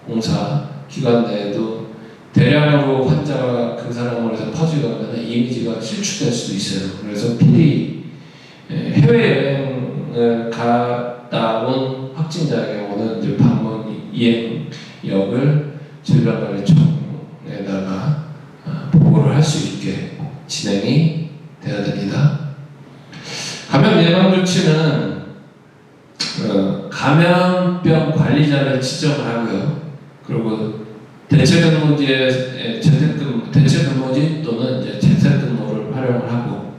Speaker 1: 공사 기관 내에도 대량으로 환자가 그 사람으로 해서 퍼지거나 이미지가 실추될 수도 있어요. 그래서 필히 해외여행을 갔다 온 확진자의 경우는 이제 방문 이행역을 질병관리청에다가 보고를 할 수 있게 진행이 되어야 됩니다. 감염 예방 조치는 감염병 관리자를 지정을 하고요. 그리고 대체근무지 또는 이제 재택근무를 활용을 하고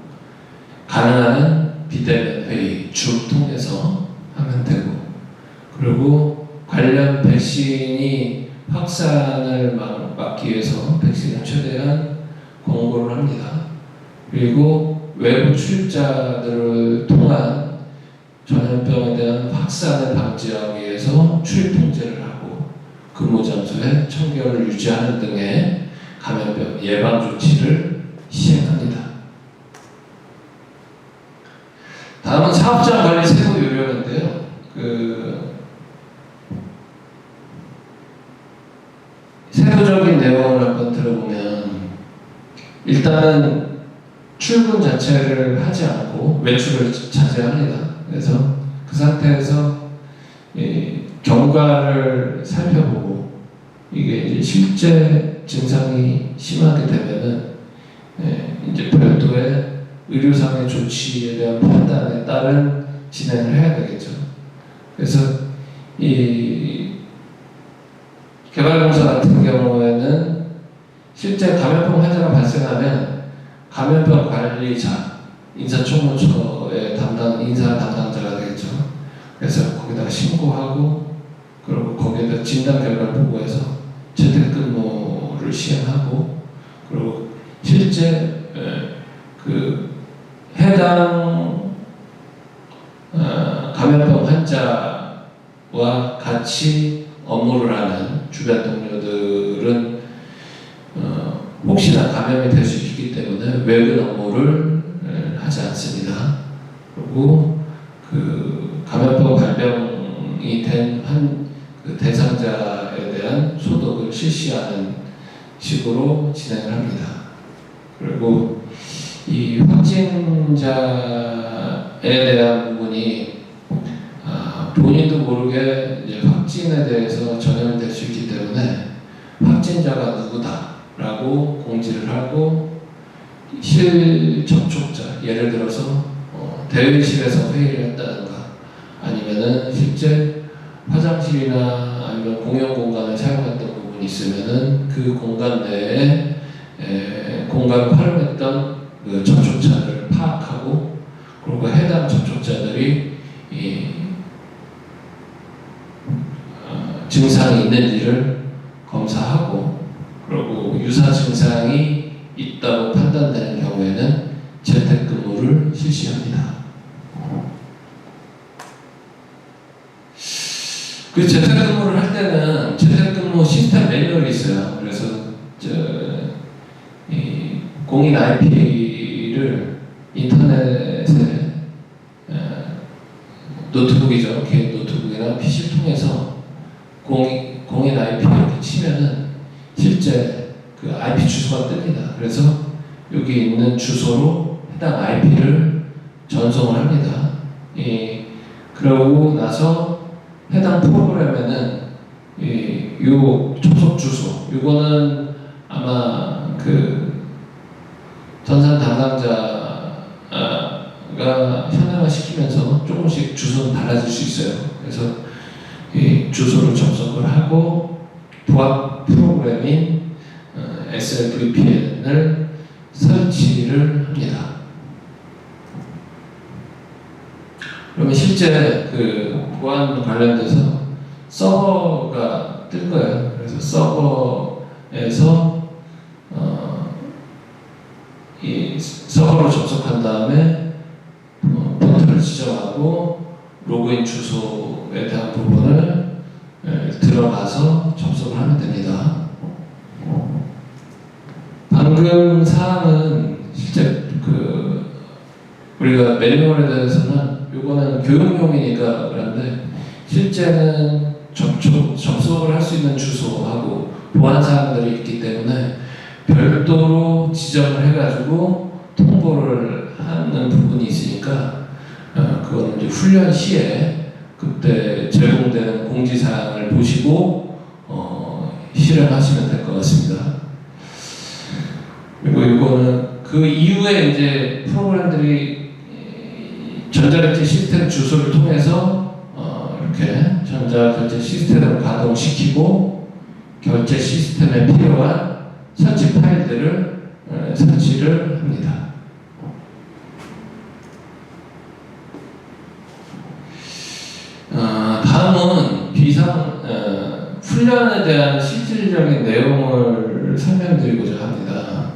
Speaker 1: 가능한 비대면 회의, 줌 통해서 하면 되고 그리고 관련 백신이 확산을 막기 위해서 백신을 최대한 공고를 합니다. 그리고 외부 출입자들을 통한 전염병에 대한 확산을 방지하기 위해서 출입 통제를 하고 근무 장소의 청결을 유지하는 등의 감염병 예방 조치를 시행합니다. 다음은 사업장 관리 세부 요령인데요. 세부적인 내용을 한번 들어보면 일단은 출근 자체를 하지 않고 외출을 자제합니다. 그래서 그 상태에서 경과를 살펴보고 이게 이제 실제 증상이 심하게 되면은 이제 별도의 의료상의 조치에 대한 판단에 따른 진행을 해야 되겠죠. 그래서 이 개발공사 같은 경우에는 실제 감염병 환자가 발생하면 감염병 관리자, 인사청문처의 인사 담당자가 되겠죠. 그래서 거기다가 신고하고 그리고 거기에다 진단 결과를 보고해서 재택근무를 시행하고 그리고 실제 그 해당 감염병 환자와 같이 업무를 하는 주변 동료들은 혹시나 감염이 될 수 있기 때문에 외근 업무를 하지 않습니다. 그리고 그 감염병 발병이 된 그 대상자에 대한 소독을 실시하는 식으로 진행을 합니다. 그리고 이 확진자에 대한 부분이 본인도 모르게 이제 확진에 대해서 전염이 될 수 있기 때문에 확진자가 누구다라고 공지를 하고 실접촉자, 예를 들어서 대회실에서 회의를 했다든가 아니면은 실제 화장실이나 아니면 공용 공간을 사용했던 부분이 있으면은 그 공간 내에 공간을 활용했던 그 접촉자를 파악하고 그리고 해당 접촉자들이 증상이 있는지를 검사하고 그리고 유사 증상이 있다고 판단되는 경우에는 재택근무를 실시합니다. 그 재택근무를 할 때는 재택근무 시스템 매뉴얼이 있어요. 그래서 공인 IP를 인터넷에 노트북이죠. 개인 노트북이나 PC 통해서 공인 IP 이렇게 치면은 실제 그 IP 주소가 뜹니다. 그래서 여기 있는 주소로 해당 IP를 전송을 합니다. 그러고 나서 해당 프로그램에는 요 접속 주소, 요거는 아마 그 전산 담당자가 현황화 시키면서 조금씩 주소는 달라질 수 있어요. 그래서 이 주소를 접속을 하고 부합 프로그램인 SLVPN을 설치를 합니다. 그러면 실제 그 보안 관련돼서 서버가 뜰 거예요. 그래서 서버에서 이 서버로 접속한 다음에 포트를 지정하고 로그인 주소 수속을 하면 됩니다. 방금 사항은 실제 우리가 매뉴얼에 대해서는 요거는 교육용이니까 그런데 실제는 접속을 할 수 있는 주소하고 보안 사항들이 있기 때문에 별도로 지정을 해가지고 통보를 하는 부분이 있으니까 그거는 이제 훈련 시에 그때 제공되는 공지사항을 보시고 실행하시면 될 것 같습니다. 그리고 이거는 그 이후에 이제 프로그램들이 전자결제 시스템 주소를 통해서 이렇게 전자결제 시스템을 가동시키고 결제 시스템에 필요한 설치 파일들을 설치를 합니다. 다음은 훈련에 대한 실질적인 내용을 설명드리고자 합니다.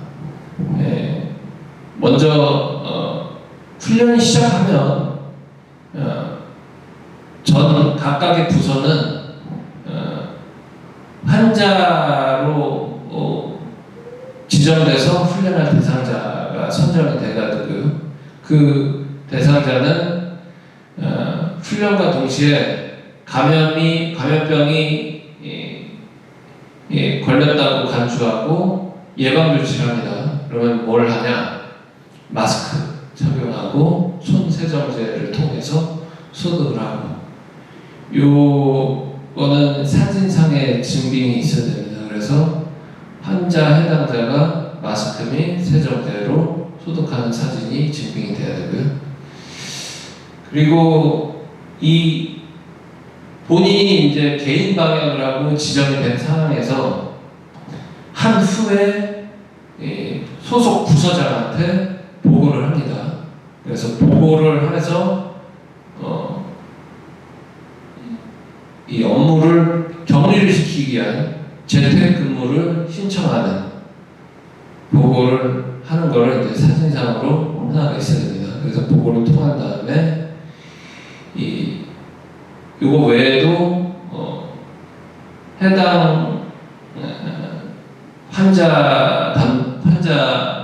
Speaker 1: 먼저 훈련이 시작하면 전 각각의 부서는 환자로 지정돼서 훈련할 대상자가 선정이 돼가지고요. 그 대상자는 훈련과 동시에 감염병이 걸렸다고 간주하고 예방 조치를 합니다. 그러면 뭘 하냐? 마스크 착용하고 손 세정제를 통해서 소독을 하고, 요거는 사진상의 증빙이 있어야 됩니다. 그래서 환자 해당자가 마스크 및 세정제로 소독하는 사진이 증빙이 돼야 되고요. 그리고 이 본인이 이제 개인 방역을 하고 지정이 된 상황에서 한 후에 소속 부서장한테 보고를 합니다. 그래서 보고를 해서 이 업무를 격리를 시키기 위한 재택근무를 신청하는 보고를 하는 거를 이제 사진상으로 하나가 있어야 됩니다. 그래서 보고를 통한 다음에 이거 외에도 해당 환자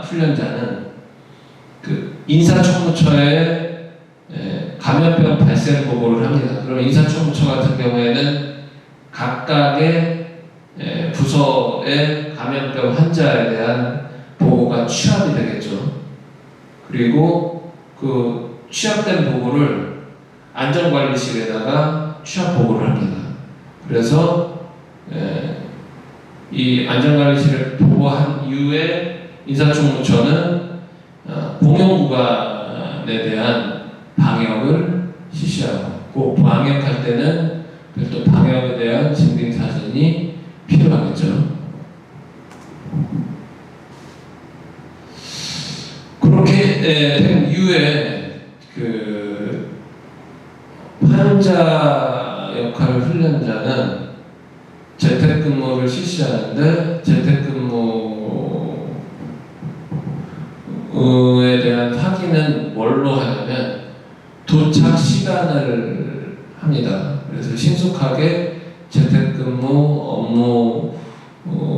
Speaker 1: 훈련자는 그 인사총무처에 감염병 발생 보고를 합니다. 그럼 인사총무처 같은 경우에는 각각의 부서의 감염병 환자에 대한 보고가 취합이 되겠죠. 그리고 그 취합된 보고를 안전관리실에다가 취합 보고를 합니다. 그래서 이 안전관리실을 보고한 이후에 인사총무처는 공용구간에 대한 방역을 실시하고, 그 방역할 때는 별도 방역에 대한 증빙 사진이 필요하겠죠. 그렇게 된 이후에 그 환자 역할 훈련자는 재택근무를 실시하는데, 재택근무에 대한 확인은 뭘로 하냐면 도착 시간을 합니다. 그래서 신속하게 재택근무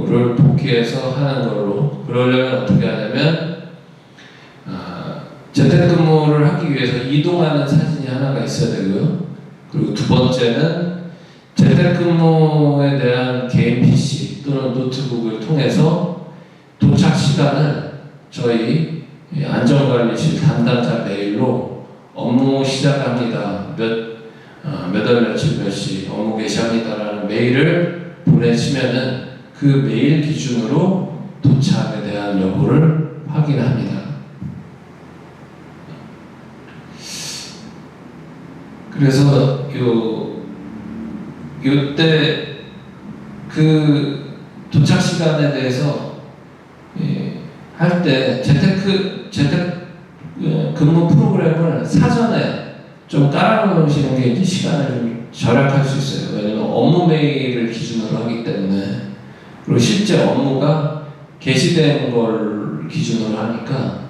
Speaker 1: 업무를 복귀해서 하는 걸로, 그러려면 어떻게 하냐면 재택근무를 하기 위해서 이동하는 사진이 하나가 있어야 되고요. 그리고 두 번째는 재택근무에 대한 개인 PC 또는 노트북을 통해서 도착 시간을 저희 안전관리실 담당자 메일로 업무 시작합니다. 몇 월 며칠 몇 시 업무 개시합니다라는 메일을 보내시면은 그 메일 기준으로 도착에 대한 여부를 확인합니다. 그래서 요때 그 도착 시간에 대해서 할 때 재택 근무 프로그램을 사전에 좀 깔아놓으시는 게 이제 시간을 좀 절약할 수 있어요. 왜냐면 업무 메일을 기준으로 하기 때문에, 그리고 실제 업무가 게시된 걸 기준으로 하니까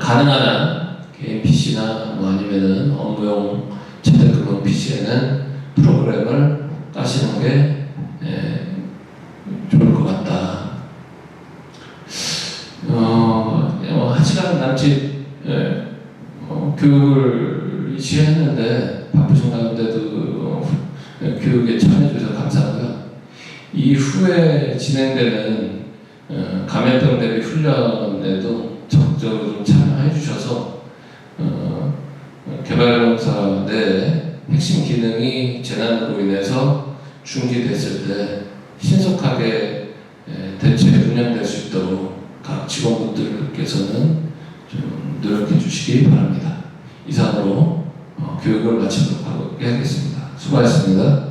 Speaker 1: 가능한 한 개인 PC나 뭐 아니면은 업무용 재택근무 PC에는 프로그램을 까시는 게 교육을 지휘했는데 바쁘신 가운데도 교육에 참여해 주셔서 감사하고요. 이후에 진행되는 감염병 대비 훈련에도 적극적으로 좀 참여해 주셔서 개발공사 내 핵심 기능이 재난으로 인해서 중지됐을 때 신속하게 대체 운영될 수 있도록 각 직원분들께서는 좀 노력해 주시기 바랍니다. 이상으로 교육을 마치도록 하겠습니다. 수고하셨습니다.